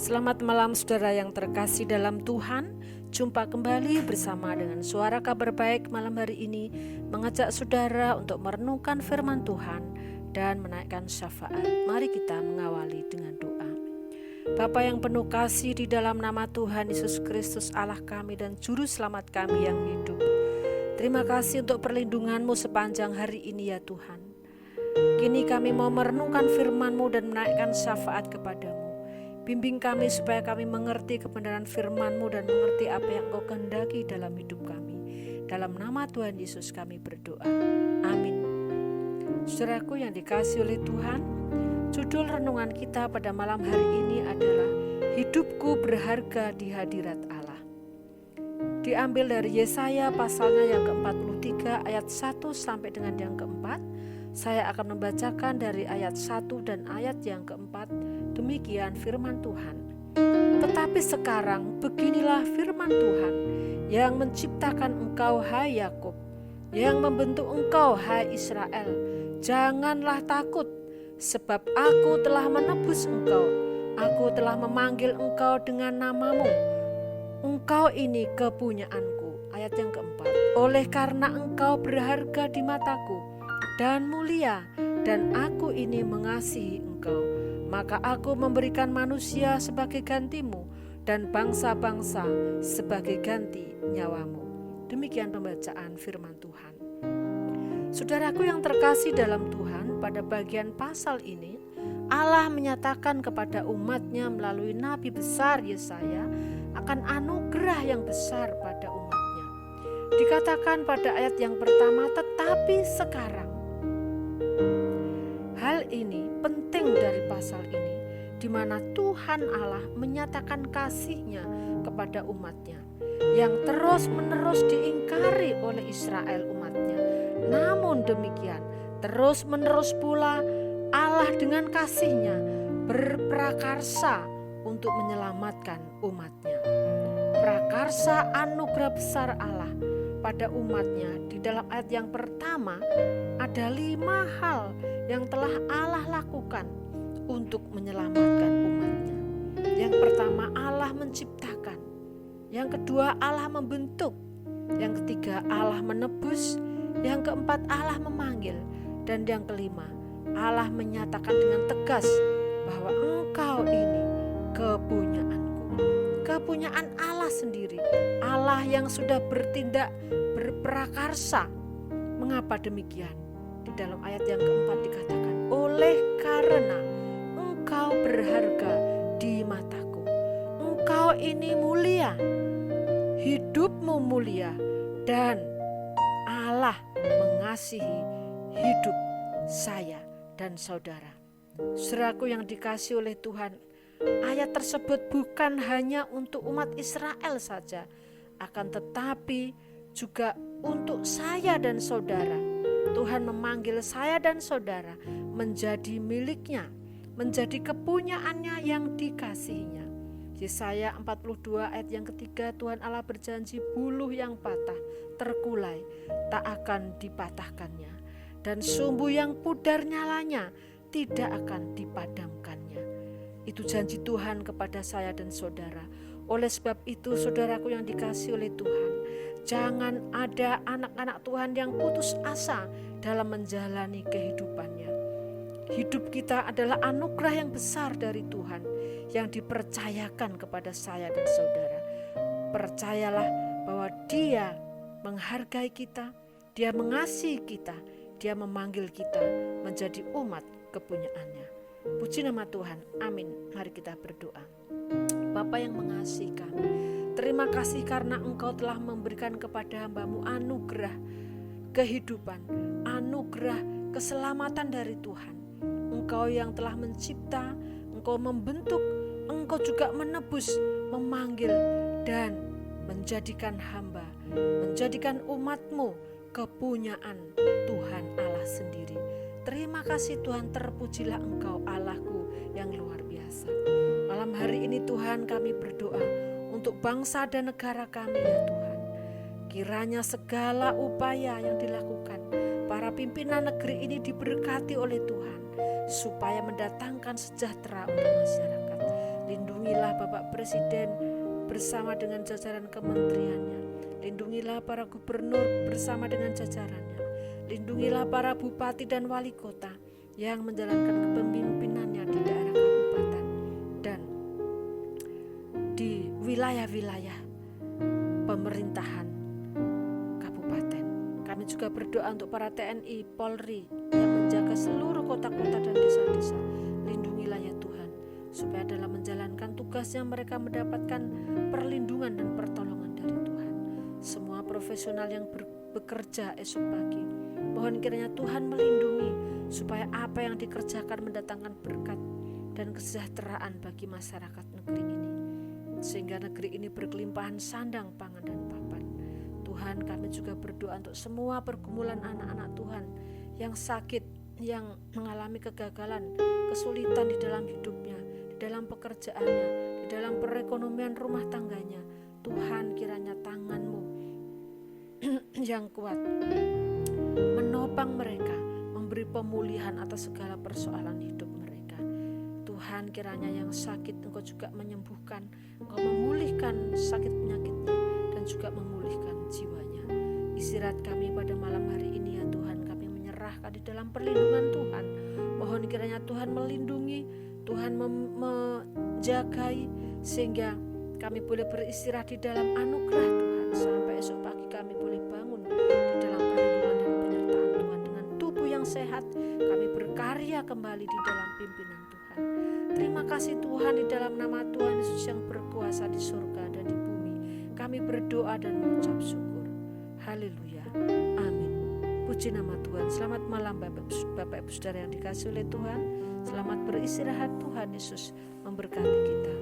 Selamat malam saudara yang terkasih dalam Tuhan. Jumpa kembali bersama dengan Suara Kabar Baik malam hari ini, mengajak saudara untuk merenungkan firman Tuhan dan menaikkan syafaat. Mari kita mengawali dengan doa. Bapa yang penuh kasih, di dalam nama Tuhan Yesus Kristus Allah kami dan Juru Selamat kami yang hidup, terima kasih untuk perlindungan-Mu sepanjang hari ini ya Tuhan. Kini kami mau merenungkan firman-Mu dan menaikkan syafaat kepadamu. Bimbing kami supaya kami mengerti kebenaran firman-Mu dan mengerti apa yang Engkau kehendaki dalam hidup kami. Dalam nama Tuhan Yesus kami berdoa. Amin. Saudaraku yang dikasihi oleh Tuhan, judul renungan kita pada malam hari ini adalah Hidupku Berharga di Hadirat Allah. Diambil dari Yesaya pasalnya yang ke-43 ayat 1 sampai dengan yang ke-4. Saya akan membacakan dari ayat 1 dan ayat yang ke-4. Demikian firman Tuhan. Tetapi sekarang beginilah firman Tuhan yang menciptakan engkau hai Yakub, yang membentuk engkau hai Israel. Janganlah takut, sebab aku telah menebus engkau. Aku telah memanggil engkau dengan namamu. Engkau ini kepunyaanku. Ayat yang ke-4. Oleh karena engkau berharga di mataku dan mulia, dan aku ini mengasihi engkau, maka aku memberikan manusia sebagai gantimu dan bangsa-bangsa sebagai ganti nyawamu. Demikian pembacaan firman Tuhan. Saudaraku yang terkasih dalam Tuhan, pada bagian pasal ini Allah menyatakan kepada umatnya melalui Nabi besar Yesaya akan anugerah yang besar pada umatnya. Dikatakan pada ayat yang pertama, tetapi sekarang. Hal ini penting dari pasal ini, di mana Tuhan Allah menyatakan kasih-Nya kepada umatnya yang terus-menerus diingkari oleh Israel umatnya. Namun demikian, terus-menerus pula Allah dengan kasih-Nya berprakarsa untuk menyelamatkan umatnya. Prakarsa anugerah besar Allah pada umatnya di dalam ayat yang pertama ada 5 hal yang telah Allah lakukan untuk menyelamatkan umatnya. Yang pertama, Allah menciptakan. Yang kedua, Allah membentuk. Yang ketiga, Allah menebus. Yang keempat, Allah memanggil. Dan yang kelima, Allah menyatakan dengan tegas bahwa engkau ini kepunyaanku. Kepunyaan Allah sendiri, Allah yang sudah bertindak berprakarsa. Mengapa demikian? Di dalam ayat yang keempat dikatakan, oleh karena engkau berharga di mataku. Engkau ini mulia, hidupmu mulia, dan Allah mengasihi hidup saya dan saudara. Saudaraku yang dikasihi oleh Tuhan, ayat tersebut bukan hanya untuk umat Israel saja, akan tetapi juga untuk saya dan saudara. Tuhan memanggil saya dan saudara menjadi miliknya, menjadi kepunyaannya yang dikasihinya. Yesaya 42 ayat yang ketiga, Tuhan Allah berjanji buluh yang patah, terkulai, tak akan dipatahkannya. Dan sumbu yang pudar nyalanya, tidak akan dipadamkannya. Itu janji Tuhan kepada saya dan saudara. Oleh sebab itu, saudaraku yang dikasihi oleh Tuhan, jangan ada anak-anak Tuhan yang putus asa dalam menjalani kehidupannya. Hidup kita adalah anugerah yang besar dari Tuhan yang dipercayakan kepada saya dan saudara. Percayalah bahwa Dia menghargai kita, Dia mengasihi kita, Dia memanggil kita menjadi umat kepunyaannya. Puji nama Tuhan, amin. Mari kita berdoa. Bapa yang mengasihi kami, terima kasih karena Engkau telah memberikan kepada hamba-Mu anugerah kehidupan, anugerah keselamatan dari Tuhan. Engkau yang telah mencipta, Engkau membentuk, Engkau juga menebus, memanggil, dan menjadikan hamba, menjadikan umat-Mu kepunyaan Tuhan Allah sendiri. Terima kasih Tuhan, terpujilah Engkau Allahku yang luar biasa. Malam hari ini Tuhan, kami berdoa untuk bangsa dan negara kami ya Tuhan. Kiranya segala upaya yang dilakukan para pimpinan negeri ini diberkati oleh Tuhan, supaya mendatangkan sejahtera untuk masyarakat. Lindungilah Bapak Presiden bersama dengan jajaran kementeriannya. Lindungilah para gubernur bersama dengan jajarannya. Lindungilah para bupati dan wali kota yang menjalankan kepemimpinannya di daerah kabupaten dan di wilayah-wilayah pemerintahan kabupaten. Kami juga berdoa untuk para TNI, Polri yang menjaga seluruh kota-kota dan desa-desa. Lindungilah ya Tuhan, supaya dalam menjalankan tugasnya mereka mendapatkan perlindungan dan pertolongan dari Tuhan. Semua profesional yang bekerja esok pagi, mohon kiranya Tuhan melindungi supaya apa yang dikerjakan mendatangkan berkat dan kesejahteraan bagi masyarakat negeri ini, sehingga negeri ini berkelimpahan sandang, pangan dan papan. Tuhan, kami juga berdoa untuk semua pergumulan anak-anak Tuhan yang sakit, yang mengalami kegagalan, kesulitan di dalam hidupnya, di dalam pekerjaannya, di dalam perekonomian rumah tangganya. Tuhan, kiranya tangan-Mu yang kuat menopang mereka, memberi pemulihan atas segala persoalan hidup mereka. Tuhan, kiranya yang sakit Engkau juga menyembuhkan, Engkau memulihkan sakit penyakitnya dan juga memulihkan jiwanya. Istirahat kami pada malam hari ini ya Tuhan, kami menyerahkan di dalam perlindungan Tuhan. Mohon kiranya Tuhan melindungi, Tuhan menjagai, sehingga kami boleh beristirahat di dalam anugerah Tuhan, sampai esok pagi kami boleh bangun di dalam perlindungan dan penyertaan Tuhan. Dengan tubuh yang sehat, kami berkarya kembali di dalam pimpinan Tuhan. Terima kasih Tuhan, di dalam nama Tuhan Yesus yang berkuasa di surga dan di bumi, kami berdoa dan mengucap syukur. Haleluya, amin. Puji nama Tuhan. Selamat malam Bapak Ibu Saudara yang dikasihi oleh Tuhan. Selamat beristirahat, Tuhan Yesus memberkati kita.